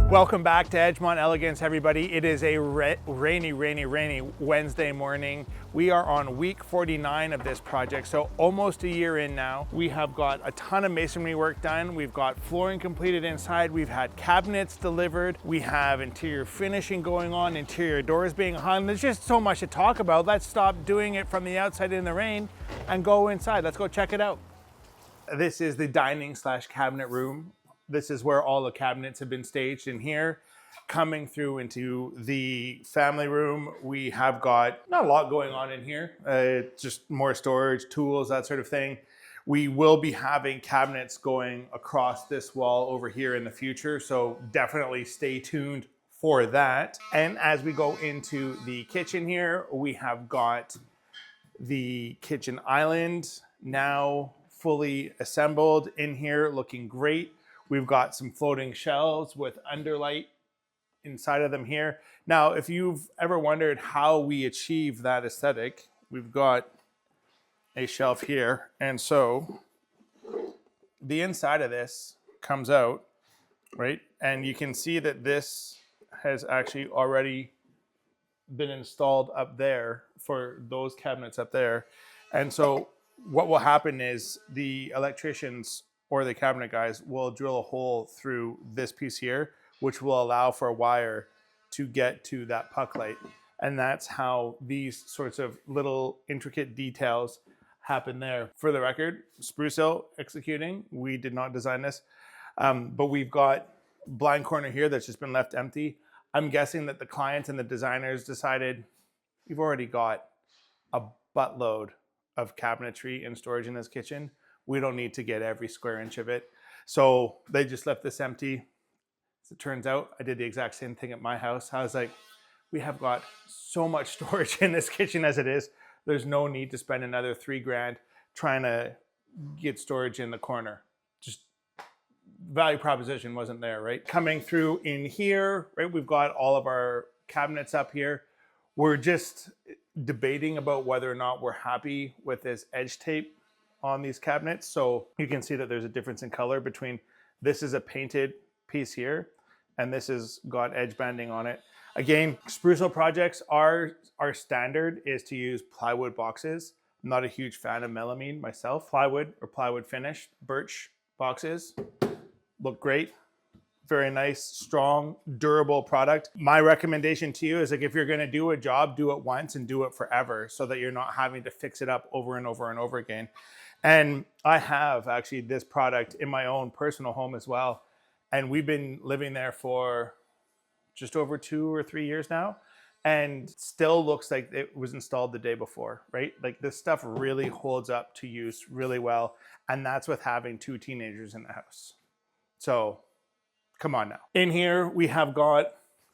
Welcome back to Edgemont Elegance, everybody. It is a rainy Wednesday morning. We are on week 49 of this project, so almost a year in now. We have got a ton of masonry work done. We've got flooring completed inside. We've had cabinets delivered. We have interior finishing going on, interior doors being hung. There's just so much to talk about. Let's stop doing it from the outside in the rain and go inside. Let's go check it out. This is the dining / cabinet room. This is where all the cabinets have been staged in here. Coming through into the family room, we have got not a lot going on in here, just more storage, tools, that sort of thing. We will be having cabinets going across this wall over here in the future, so definitely stay tuned for that. And as we go into the kitchen here, we have got the kitchen island now fully assembled in here, looking great. We've got some floating shelves with underlight inside of them here. Now, if you've ever wondered how we achieve that aesthetic, we've got a shelf here. And so the inside of this comes out, right? And you can see that this has actually already been installed up there for those cabinets up there. And so what will happen is the electricians or the cabinet guys will drill a hole through this piece here, which will allow for a wire to get to that puck light. And that's how these sorts of little intricate details happen there. For the record, Sprucehill executing, we did not design this, but we've got blind corner here that's just been left empty. I'm guessing that the clients and the designers decided we've already got a buttload of cabinetry and storage in this kitchen. We don't need to get every square inch of it. So they just left this empty. As it turns out, I did the exact same thing at my house. I was like, we have got so much storage in this kitchen as it is. There's no need to spend another $3,000 trying to get storage in the corner. Just value proposition wasn't there, right? Coming through in here, right? We've got all of our cabinets up here. We're just debating about whether or not we're happy with this edge tape on these cabinets. So you can see that there's a difference in color between this is a painted piece here and this has got edge banding on it. Again, Sprucehill projects, our standard is to use plywood boxes. I'm not a huge fan of melamine myself. Plywood or plywood finish, birch boxes look great. Very nice, strong, durable product. My recommendation to you is like if you're gonna do a job, do it once and do it forever so that you're not having to fix it up over and over and over again. And I have actually this product in my own personal home as well. And we've been living there for just over 2 or 3 years now and still looks like it was installed the day before, right? Like this stuff really holds up to use really well. And that's with having 2 teenagers in the house. So come on now. In here, we have got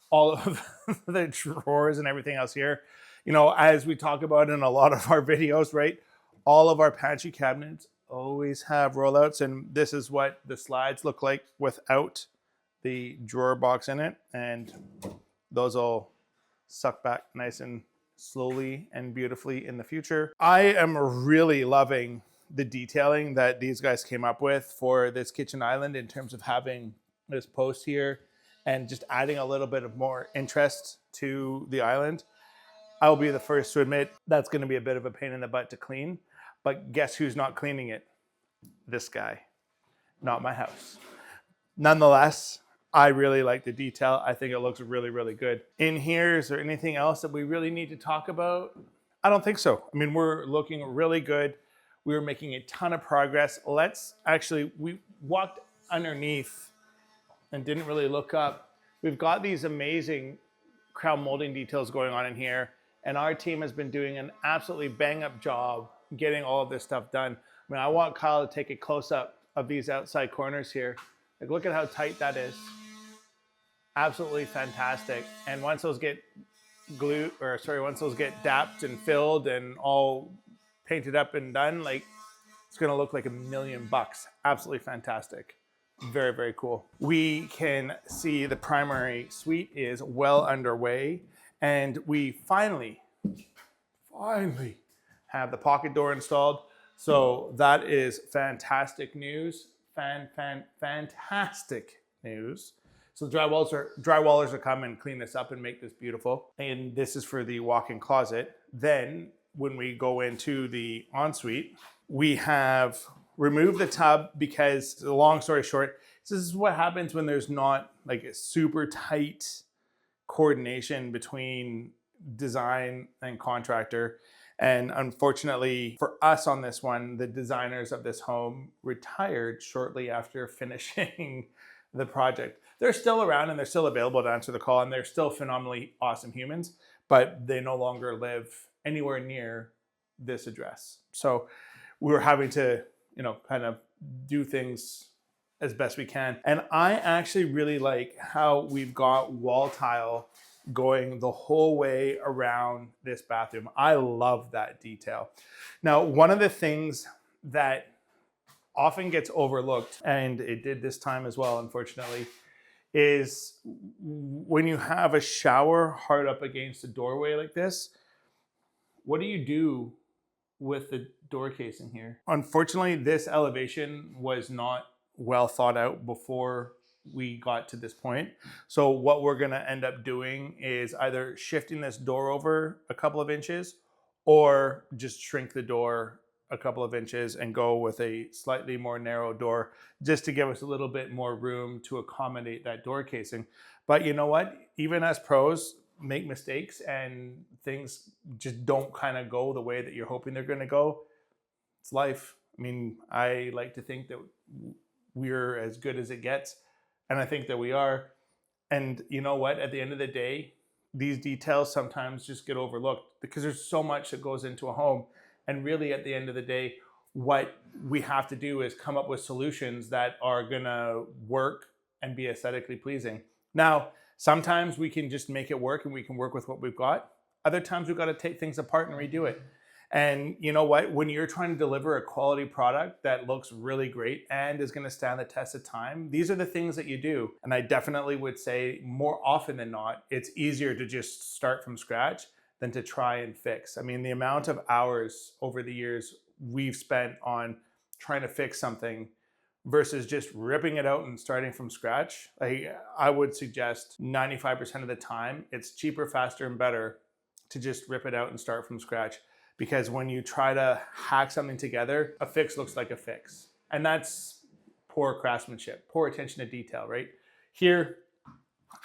all of the drawers and everything else here. You know, as we talk about in a lot of our videos, right? All of our pantry cabinets always have rollouts, and this is what the slides look like without the drawer box in it. And those will suck back nice and slowly and beautifully in the future. I am really loving the detailing that these guys came up with for this kitchen island in terms of having this post here and just adding a little bit of more interest to the island. I'll be the first to admit that's going to be a bit of a pain in the butt to clean, but guess who's not cleaning it? This guy, not my house. Nonetheless, I really like the detail. I think it looks really, really good. In here, is there anything else that we really need to talk about? I don't think so. I mean, we're looking really good. We were making a ton of progress. We walked underneath and didn't really look up. We've got these amazing crown molding details going on in here, and our team has been doing an absolutely bang up job getting all of this stuff done. I mean, I want Kyle to take a close up of these outside corners here. Like, look at how tight that is. Absolutely fantastic. And once those get once those get dapped and filled and all painted up and done, like, it's gonna look like $1 million. Absolutely fantastic. Very, very cool. We can see the primary suite is well underway, and we finally have the pocket door installed. So that is fantastic news. Fantastic news. So drywallers will come and clean this up and make this beautiful. And this is for the walk-in closet. Then when we go into the ensuite, we have removed the tub because, long story short, this is what happens when there's not like a super tight coordination between design and contractor. And unfortunately for us on this one, the designers of this home retired shortly after finishing the project. They're still around and they're still available to answer the call, and they're still phenomenally awesome humans, but they no longer live anywhere near this address. So we were having to, kind of do things as best we can. And I actually really like how we've got wall tile going the whole way around this bathroom. I love that detail. Now, one of the things that often gets overlooked, and it did this time as well, unfortunately, is when you have a shower hard up against a doorway like this, what do you do with the door casing here? Unfortunately, this elevation was not well thought out before we got to this point. So what we're gonna end up doing is either shifting this door over a couple of inches or just shrink the door a couple of inches and go with a slightly more narrow door just to give us a little bit more room to accommodate that door casing. But you know what? Even as pros, make mistakes and things just don't kind of go the way that you're hoping they're gonna go. It's life. I mean, I like to think that we're as good as it gets. And I think that we are. And you know what? At the end of the day, these details sometimes just get overlooked because there's so much that goes into a home. And really, at the end of the day, what we have to do is come up with solutions that are gonna work and be aesthetically pleasing. Now, sometimes we can just make it work and we can work with what we've got. Other times we've got to take things apart and redo it. And you know what? When you're trying to deliver a quality product that looks really great and is going to stand the test of time, these are the things that you do. And I definitely would say more often than not, it's easier to just start from scratch than to try and fix. I mean, the amount of hours over the years we've spent on trying to fix something versus just ripping it out and starting from scratch, I would suggest 95% of the time, it's cheaper, faster, and better to just rip it out and start from scratch. Because when you try to hack something together, a fix looks like a fix. And that's poor craftsmanship, poor attention to detail, right? Here,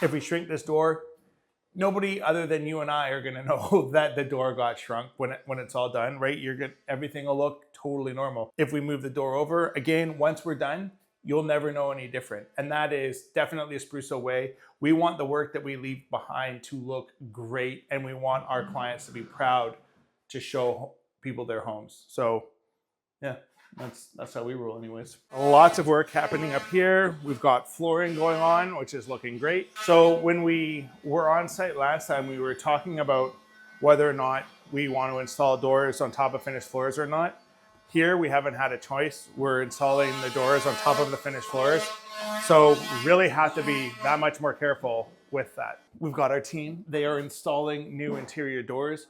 if we shrink this door, nobody other than you and I are gonna know that the door got shrunk when it's all done, right? Everything will look totally normal. If we move the door over, again, once we're done, you'll never know any different. And that is definitely a Sprucehill way. We want the work that we leave behind to look great, and we want our clients to be proud to show people their homes. So yeah, that's how we roll anyways. Lots of work happening up here. We've got flooring going on, which is looking great. So when we were on site last time, we were talking about whether or not we want to install doors on top of finished floors or not. Here, we haven't had a choice. We're installing the doors on top of the finished floors. So really have to be that much more careful with that. We've got our team. They are installing new interior doors.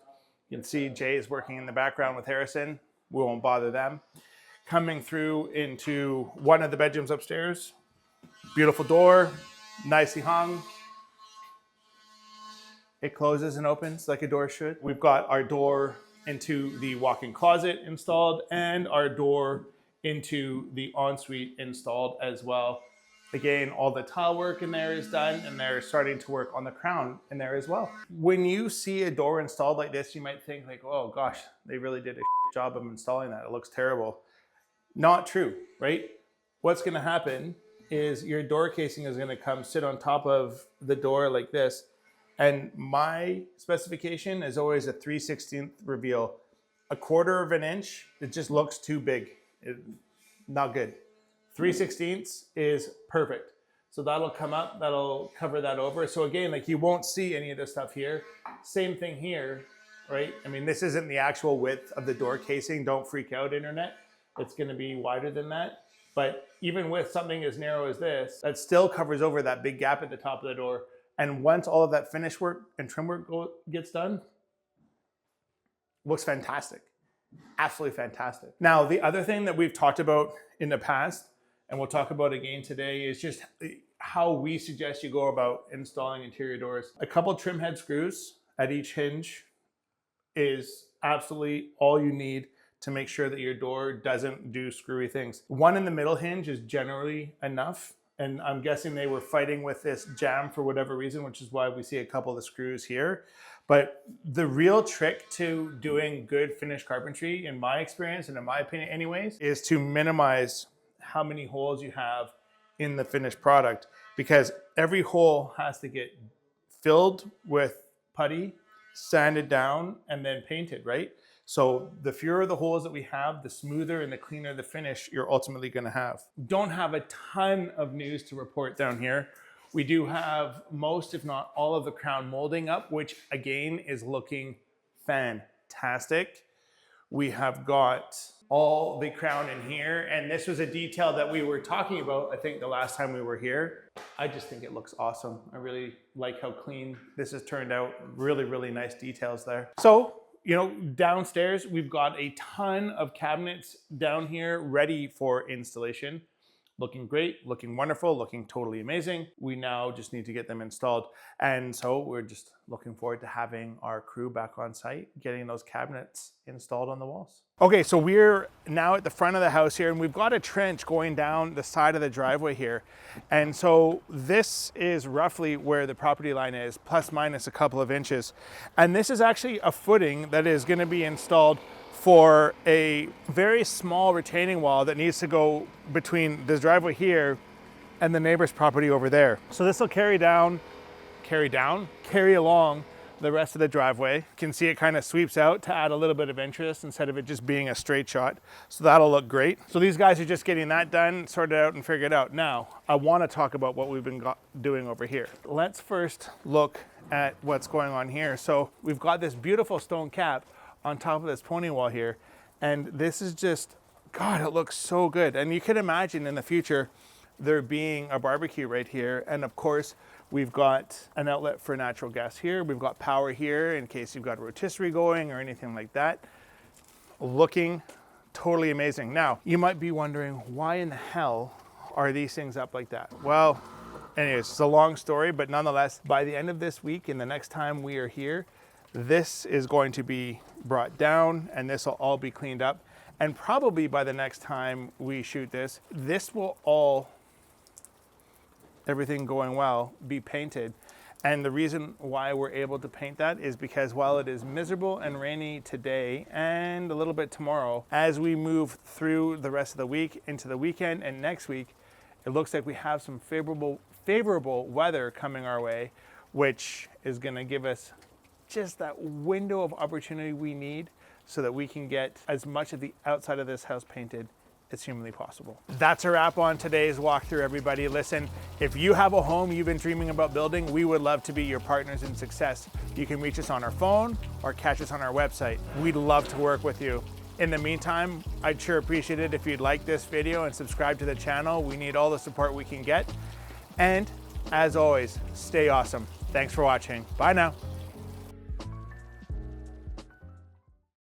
You can see Jay is working in the background with Harrison. We won't bother them. Coming through into one of the bedrooms upstairs. Beautiful door, nicely hung. It closes and opens like a door should. We've got our door into the walk-in closet installed and our door into the ensuite installed as well. Again, all the tile work in there is done, and they're starting to work on the crown in there as well. When you see a door installed like this, you might think like, oh gosh, they really did a job of installing that. It looks terrible. Not true, right? What's gonna happen is your door casing is gonna come sit on top of the door like this. And my specification is always a 3/16 reveal. A 1/4 of an inch, it just looks too big. Not good. 3/16 is perfect. So that'll come up, that'll cover that over. So again, like you won't see any of this stuff here. Same thing here, right? I mean, this isn't the actual width of the door casing. Don't freak out, internet. It's gonna be wider than that. But even with something as narrow as this, that still covers over that big gap at the top of the door. And once all of that finish work and trim work gets done, looks fantastic. Absolutely fantastic. Now, the other thing that we've talked about in the past, and we'll talk about again today, is just how we suggest you go about installing interior doors. A couple trim head screws at each hinge is absolutely all you need to make sure that your door doesn't do screwy things. One in the middle hinge is generally enough. And I'm guessing they were fighting with this jam for whatever reason, which is why we see a couple of the screws here. But the real trick to doing good finished carpentry, in my experience and in my opinion anyways, is to minimize how many holes you have in the finished product, because every hole has to get filled with putty, sanded down, and then painted, right? So the fewer the holes that we have, the smoother and the cleaner the finish you're ultimately gonna have. Don't have a ton of news to report down here. We do have most, if not all, of the crown molding up, which again is looking fantastic. We have got all the crown in here, and this was a detail that we were talking about, I think, the last time we were here. I just think it looks awesome. I really like how clean this has turned out. Really, really nice details there. So, you know, downstairs, we've got a ton of cabinets down here ready for installation. Looking great, looking wonderful, looking totally amazing. We now just need to get them installed. And so we're just looking forward to having our crew back on site, getting those cabinets installed on the walls. Okay, so we're now at the front of the house here, and we've got a trench going down the side of the driveway here. And so this is roughly where the property line is, plus minus a couple of inches. And this is actually a footing that is gonna be installed for a very small retaining wall that needs to go between this driveway here and the neighbor's property over there. So this will carry along the rest of the driveway. You can see it kind of sweeps out to add a little bit of interest instead of it just being a straight shot. So that'll look great. So these guys are just getting that done, sorted out and figured out. Now, I want to talk about what we've been doing over here. Let's first look at what's going on here. So we've got this beautiful stone cap on top of this pony wall here. And this is just, God, it looks so good. And you can imagine in the future, there being a barbecue right here. And of course, we've got an outlet for natural gas here. We've got power here in case you've got a rotisserie going or anything like that. Looking totally amazing. Now, you might be wondering, why in the hell are these things up like that? Well, anyways, it's a long story, but nonetheless, by the end of this week and the next time we are here, this is going to be brought down and this will all be cleaned up. And probably by the next time we shoot this, this will all, everything going well, be painted. And the reason why we're able to paint that is because while it is miserable and rainy today and a little bit tomorrow, as we move through the rest of the week into the weekend and next week, it looks like we have some favorable weather coming our way, which is gonna give us just that window of opportunity we need so that we can get as much of the outside of this house painted as humanly possible. That's a wrap on today's walkthrough, everybody. Listen, if you have a home you've been dreaming about building, we would love to be your partners in success. You can reach us on our phone or catch us on our website. We'd love to work with you. In the meantime, I'd sure appreciate it if you'd like this video and subscribe to the channel. We need all the support we can get. And as always, stay awesome. Thanks for watching. Bye now.